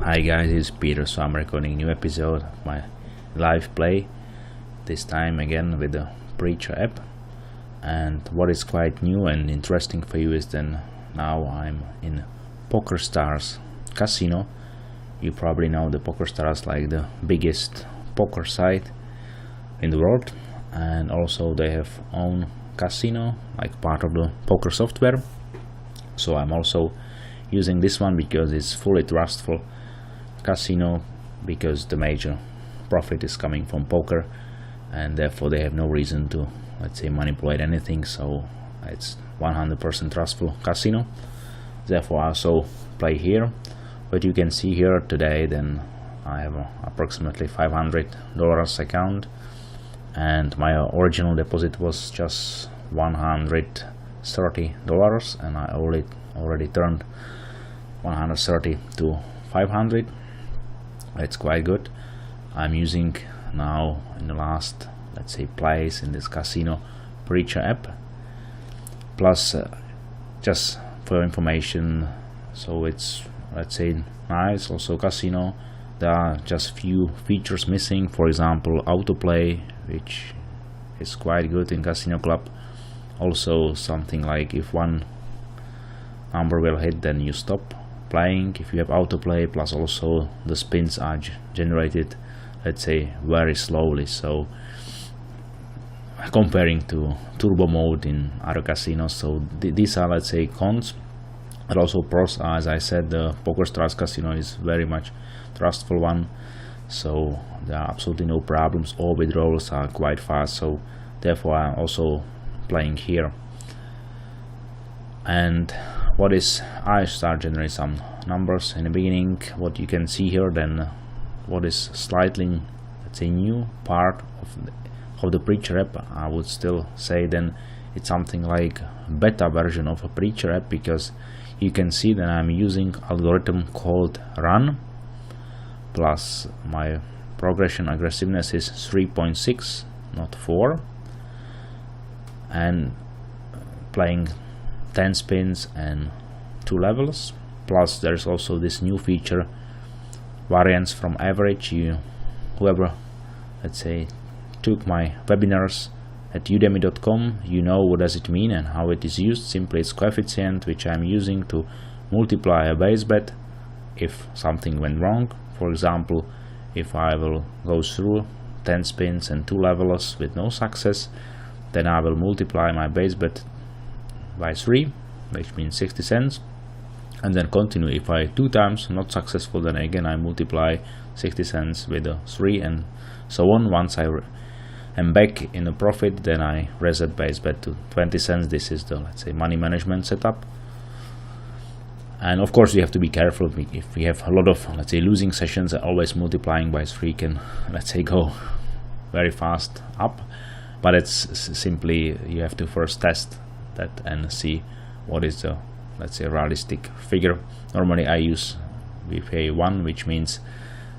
Hi guys, it's Peter. So I'm recording a new episode of my live play, this time again with the Preacher app. And what is quite new and interesting for you is then now I'm in Pokerstars casino. You probably know the Pokerstars, like the biggest poker site in the world, and also they have own casino like part of the poker software. So I'm also using this one because it's fully trustful casino, because the major profit is coming from poker and therefore they have no reason to, let's say, manipulate anything. So it's 100% trustful casino. Therefore I also play here. But you can see here today then I have approximately $500 account, and my original deposit was just $130 and I already turned 130 to 500. It's quite good. I'm using now in the last, let's say, plays in this casino Preacher app. Plus just for information, so it's, let's say, nice. Also casino, there are just few features missing. For example, autoplay, which is quite good in Casino Club. Also something like if one number will hit, then you stop playing if you have autoplay. Plus also the spins are generated, let's say, very slowly. So comparing to turbo mode in other casinos, so these are, let's say, cons. And also pros are, as I said, the Pokerstars casino is very much trustful one, so there are absolutely no problems. All withdrawals are quite fast, so therefore I'm also playing here. And what is, I start generating some numbers in the beginning. What you can see here then, what is slightly, let's say, new part of the Preacher app, I would still say then it's something like beta version of a Preacher app, because you can see that I'm using algorithm called run, plus my progression aggressiveness is 3.6, not 4, and playing 10 spins and 2 levels. Plus there's also this new feature, variance from average. Whoever, let's say, took my webinars at udemy.com, you know what does it mean and how it is used. Simply it's coefficient which I'm using to multiply a base bet if something went wrong. For example, if I will go through 10 spins and 2 levels with no success, then I will multiply my base bet by 3, which means 60 cents, and then continue. If I 2 times not successful, then again I multiply 60 cents with a 3, and so on. Once I am back in the profit, then I reset base bet to 20 cents. This is the, let's say, money management setup. And of course you have to be careful. If we have a lot of, let's say, losing sessions, always multiplying by 3 can, let's say, go very fast up. But it's simply, you have to first test that and see what is the, let's say, realistic figure. Normally I use VPA1, which means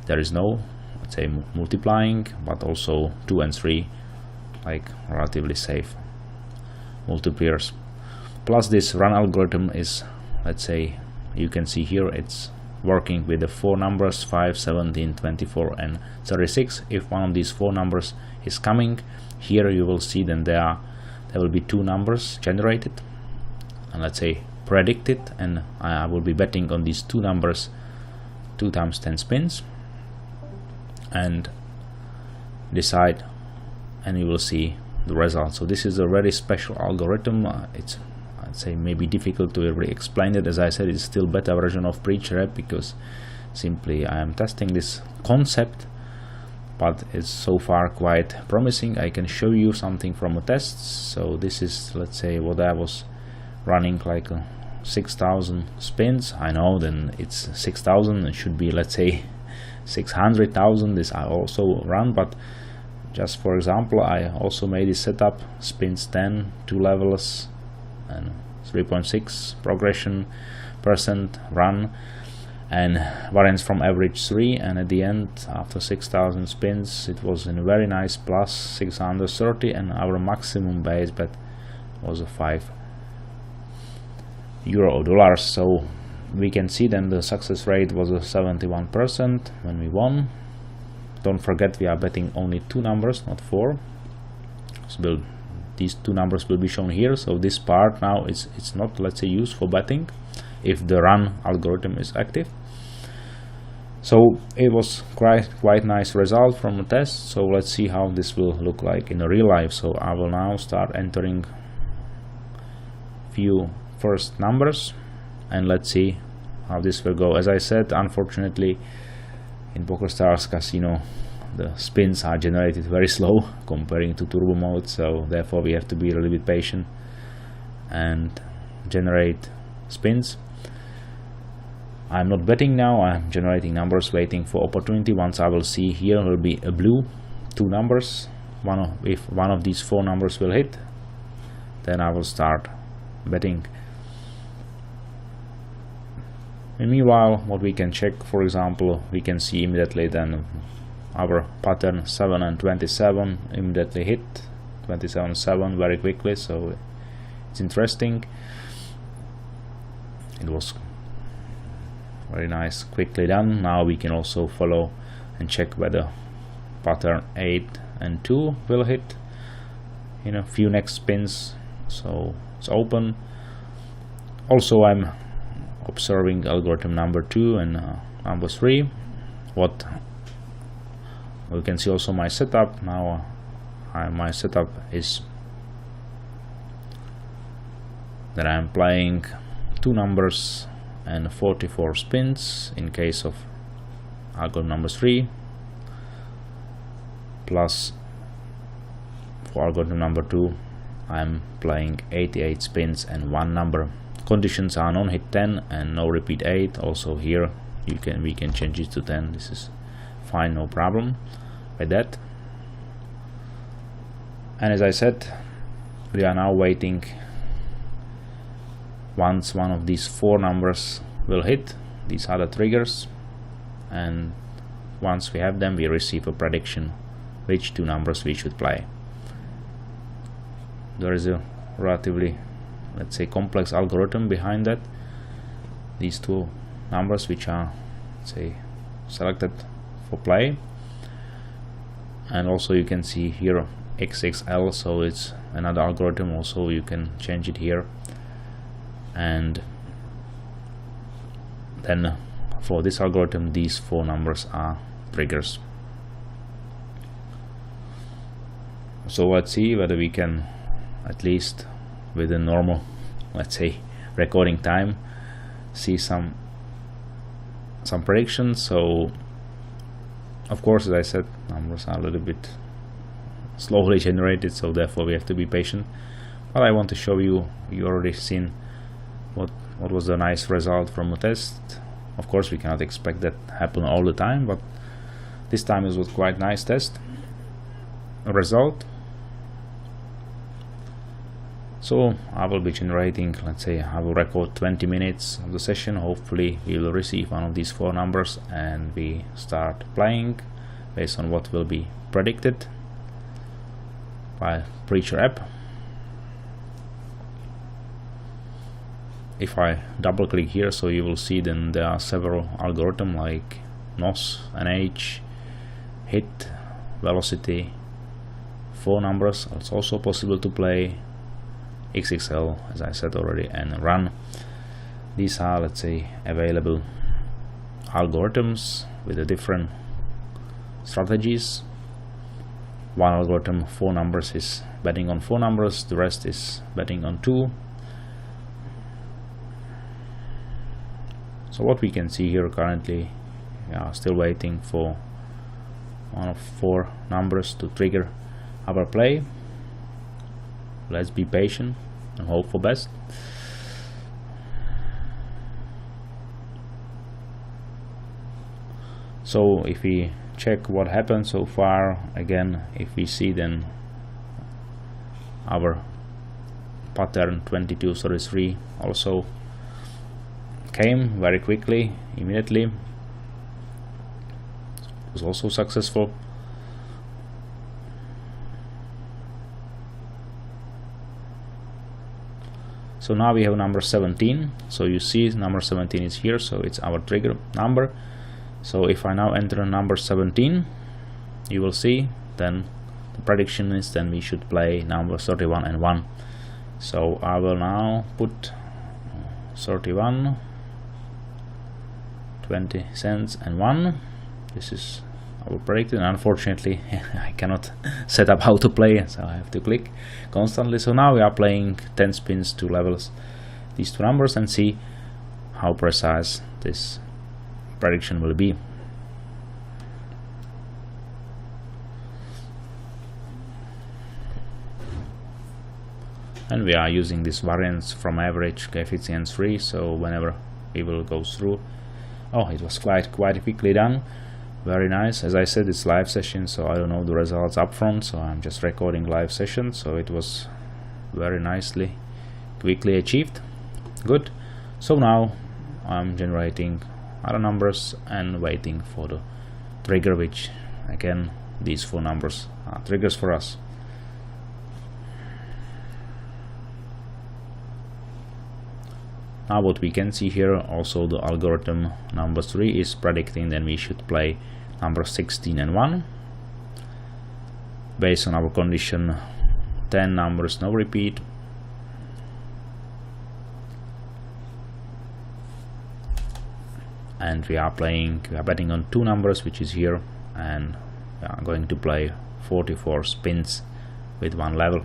there is no, let's say, multiplying, but also 2 and 3, like relatively safe multipliers. Plus this run algorithm is, let's say, you can see here it's working with the 4 numbers 5, 17, 24 and 36. If one of these 4 numbers is coming, here you will see then there will be 2 numbers generated and, let's say, predicted, and I will be betting on these 2 numbers 2 times 10 spins and decide, and you will see the result. So this is a very special algorithm. It's, I'd say, maybe difficult to really explain it. As I said, it's still beta version of Preacher app, because simply I am testing this concept, but it's so far quite promising. I can show you something from a test. So this is, let's say, what I was running, like 6,000 spins. I know then it's 6,000, it should be, let's say, 600,000. This I also run, but just for example, I also made this setup: spins 10, 2 levels and 3.6 progression percent run, and variance from average 3, and at the end, after 6,000 spins, it was in a very nice plus 630, and our maximum base bet was a €5 or dollars. So we can see then the success rate was 71% when we won. Don't forget we are betting only 2 numbers, not 4. So these 2 numbers will be shown here. So this part now it's not, let's say, used for betting if the run algorithm is active. So it was quite nice result from the test. So let's see how this will look like in real life. So I will now start entering few first numbers and let's see how this will go. As I said, unfortunately in Pokerstars Casino the spins are generated very slow comparing to turbo mode, so therefore we have to be a little bit patient and generate spins. I'm not betting now, I'm generating numbers, waiting for opportunity. Once I will see here will be a blue 2 numbers. If one of these 4 numbers will hit, then I will start betting. And meanwhile, what we can check, for example, we can see immediately then our pattern 7 and 27 immediately hit 27-7 very quickly, so it's interesting. It was very nice, quickly done. Now we can also follow and check whether pattern 8 and 2 will hit in a few next spins. So it's open. Also I'm observing algorithm number 2 and number 3. What we can see also my setup now. My setup is that I'm playing 2 numbers and 44 spins in case of algorithm number 3, plus for algorithm number 2 I'm playing 88 spins and 1 number. Conditions are non hit 10 and no repeat 8. Also here we can change it to 10. This is fine, no problem with that. And as I said, we are now waiting once one of these 4 numbers will hit. These are the triggers, and once we have them we receive a prediction which 2 numbers we should play. There is a relatively, let's say, complex algorithm behind that. These 2 numbers which are, say, selected for play, and also you can see here XXL, so it's another algorithm. Also you can change it here, and then for this algorithm these 4 numbers are triggers. So let's see whether we can, at least with a normal, let's say, recording time, see some predictions. So of course, as I said, numbers are a little bit slowly generated, so therefore we have to be patient. But I want to show you already seen what was the nice result from a test. Of course we cannot expect that happen all the time, but this time it was quite nice test result. So I will be generating, let's say, I will record 20 minutes of the session. Hopefully we will receive one of these 4 numbers and we start playing based on what will be predicted by Preacher app. If I double click here, so you will see then there are several algorithms like NOS, NH, hit, velocity, 4 numbers. It's also possible to play XXL, as I said already, and run. These are, let's say, available algorithms with the different strategies. One algorithm, 4 numbers, is betting on 4 numbers, the rest is betting on 2. So what we can see here currently, we are still waiting for one of 4 numbers to trigger our play. Let's be patient and hope for best. So if we check what happened so far, again, if we see then our pattern 2233 also came very quickly, immediately. It was also successful. So now we have number 17. So you see number 17 is here, so it's our trigger number. So if I now enter number 17, you will see then the prediction is then we should play number 31 and 1. So I will now put 31, 20 cents and 1. This is our prediction. Unfortunately I cannot set up how to play, so I have to click constantly. So now we are playing 10 spins, 2 levels, these 2 numbers, and see how precise this prediction will be. And we are using this variance from average coefficient 3, so whenever we will go through. Oh, it was quite quickly done. Very nice. As I said, it's live session, so I don't know the results up front, so I'm just recording live session. So it was very quickly achieved. Good. So now I'm generating other numbers and waiting for the trigger, which again these 4 numbers are triggers for us. Now what we can see here, also the algorithm number 3 is predicting then we should play number 16 and 1. Based on our condition 10 numbers, no repeat. And we are betting on 2 numbers, which is here, and we are going to play 44 spins with 1 level.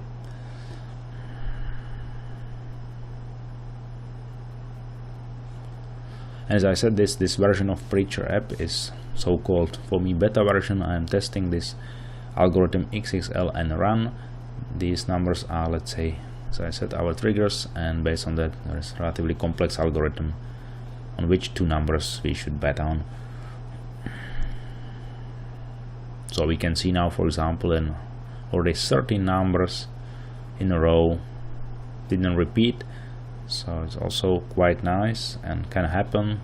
As I said, this version of Petr app is so-called, for me, beta version. I am testing this algorithm XXL and run. These numbers are, let's say, as I said, our triggers, and based on that there is a relatively complex algorithm on which 2 numbers we should bet on. So we can see now, for example, in already 13 numbers in a row didn't repeat. So it's also quite nice and can happen.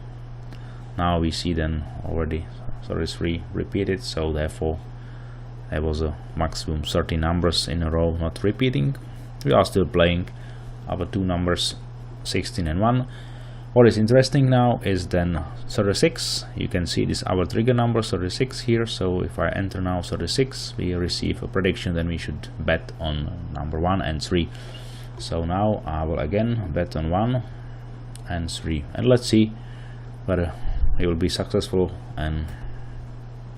Now we see then already 33 repeated, so therefore there was a maximum 30 numbers in a row not repeating. We are still playing our 2 numbers 16 and 1. What is interesting now is then 36. You can see this our trigger number 36 here, so if I enter now 36 we receive a prediction, then we should bet on number 1 and 3. So now I will again bet on 1 and 3, and let's see whether it will be successful, and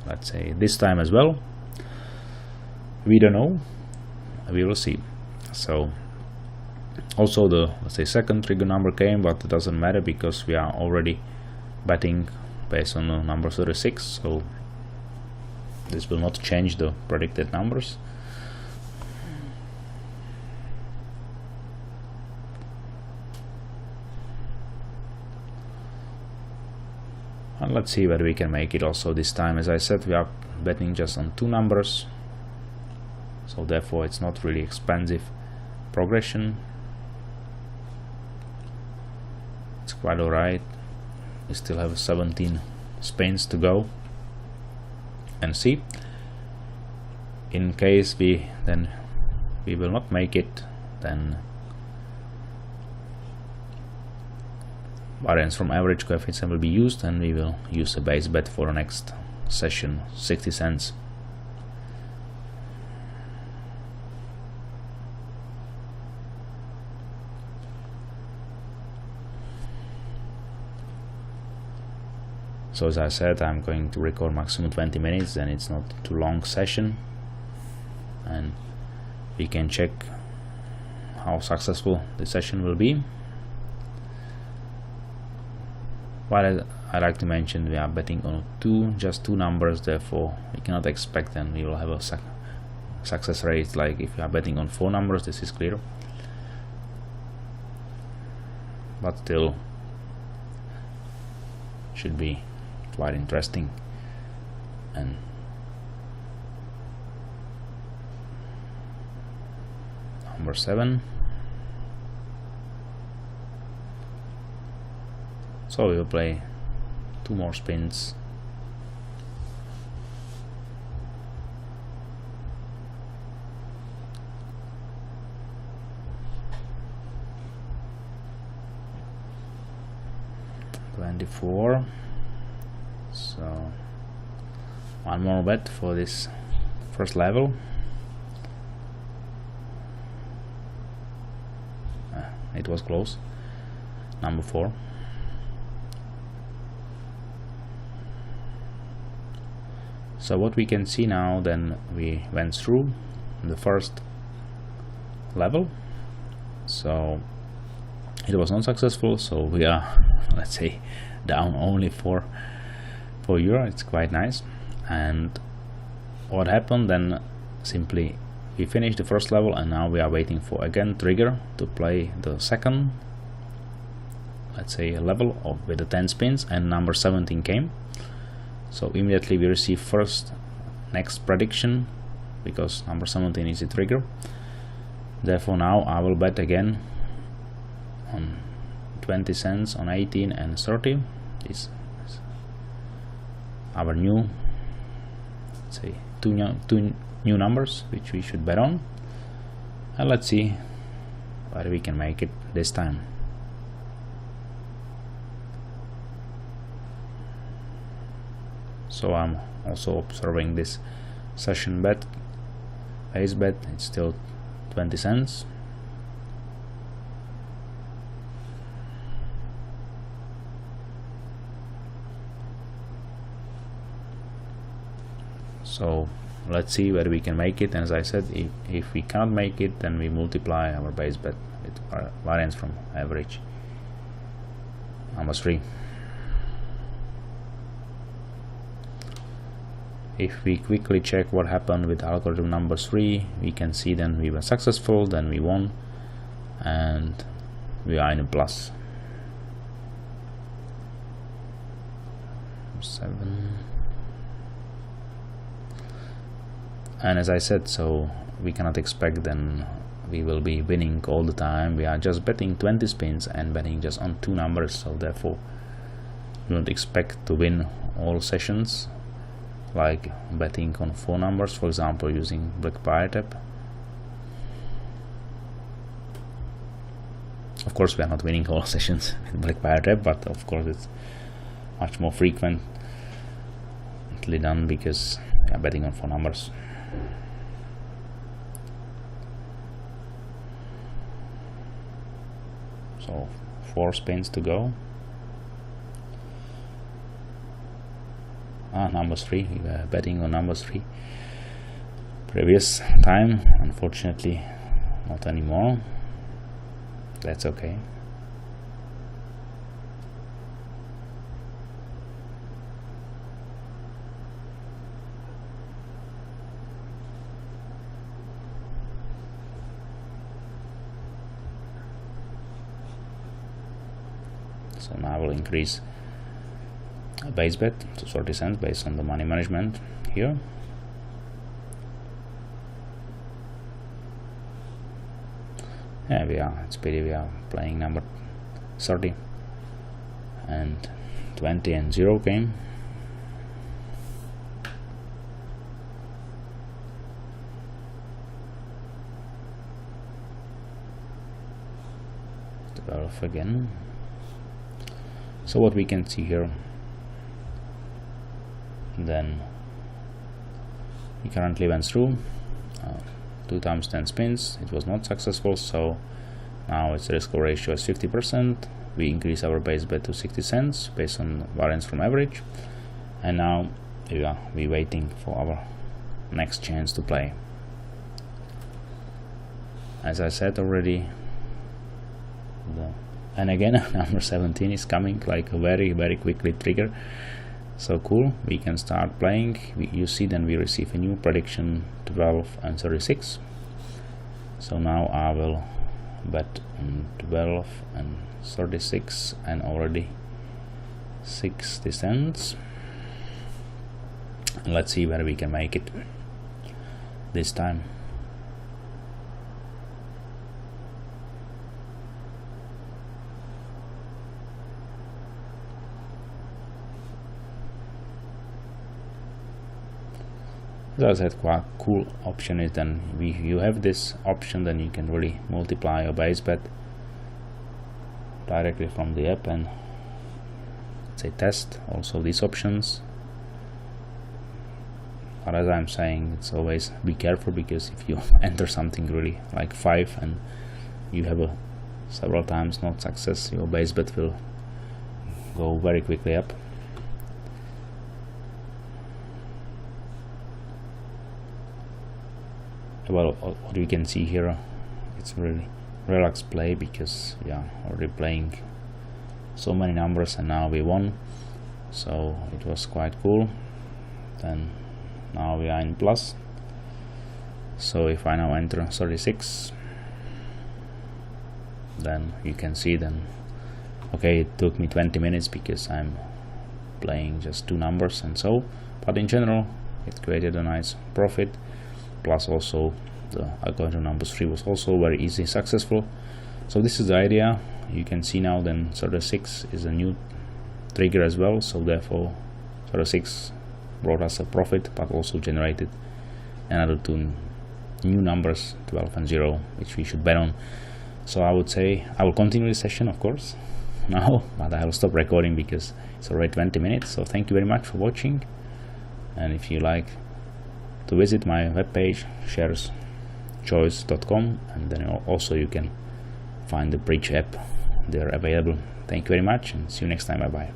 let's say this time as well. We don't know, we will see. So also the, let's say, second trigger number came, but it doesn't matter because we are already betting based on the number 36, so this will not change the predicted numbers. And let's see whether we can make it also this time. As I said, we are betting just on 2 numbers, so therefore it's not really expensive progression. It's quite alright. We still have 17 spins to go, and see, in case we will not make it, then variance from average coefficient will be used, and we will use a base bet for the next session, 60 cents. So as I said, I'm going to record maximum 20 minutes, and it's not too long session, and we can check how successful the session will be. But I like to mention we are betting on just two numbers, therefore we cannot expect and we will have a success rate like if you are betting on 4 numbers. This is clear, but still should be quite interesting. And number 7. So we will play 2 more spins. 24. So one more bet for this first level. It was close. Number 4. So what we can see now, then we went through the first level, so it was not successful, so we are, let's say, down only €4. It's quite nice. And what happened then, simply we finished the first level, and now we are waiting for again trigger to play the second, let's say, level with the 10 spins, and number 17 came. So immediately we receive first next prediction, because number 17 is the trigger. Therefore now I will bet again on 20 cents on 18 and 30. This is our new, let's say, two new numbers which we should bet on, and let's see whether we can make it this time. So I'm also observing this session bet, base bet. It's still 20 cents. So let's see whether we can make it. And as I said, if we cannot make it, then we multiply our base bet with our variance from average. Number 3. If we quickly check what happened with algorithm number 3, we can see then we were successful, then we won, and we are in a plus. 7. And as I said, so we cannot expect then we will be winning all the time. We are just betting 20 spins and betting just on 2 numbers, so therefore we don't expect to win all sessions, like betting on 4 numbers, for example, using black wiretap. Of course we are not winning all sessions with black wiretap, but of course it's much more frequently done because we are betting on 4 numbers. So 4 spins to go. Number 3, we were betting on number 3 previous time, unfortunately not anymore. That's okay. So now I will increase base bet to 30 cents based on the money management here. Yeah, it's pity we are playing number 30 and 20 and 0 came. Develop again. So what we can see here, then we currently went through 2 times 10 spins. It was not successful, so now its risk ratio is 50%. We increase our base bet to 60 cents based on variance from average, and now we waiting for our next chance to play. As I said already, and again number 17 is coming like a very quickly trigger. So cool, we can start playing. You see, then we receive a new prediction 12 and 36. So now I will bet on 12 and 36 and already 60 cents. And let's see whether we can make it this time. As I said, quite cool option is then you have this option, then you can really multiply your base bet directly from the app and let's say test also these options. But as I'm saying, it's always be careful, because if you enter something really like 5 and you have a several times not success, your base bet will go very quickly up. Well, what we can see here, it's really relaxed play, because yeah, already playing so many numbers and now we won, so it was quite cool. Then now we are in plus, so if I now enter 36, then you can see, then okay, it took me 20 minutes because I'm playing just 2 numbers and so, but in general it created a nice profit. Plus also the Algo number 3 was also very easy, successful. So this is the idea. You can see now then 36 is a new trigger as well, so therefore 36 brought us a profit, but also generated another 2 new numbers, 12 and 0, which we should bet on. So I would say I will continue this session, of course, now, but I will stop recording because it's already 20 minutes. So thank you very much for watching, and if you like to visit my webpage shareschoice.com, and then also you can find the bridge app there available. Thank you very much, and see you next time. Bye bye.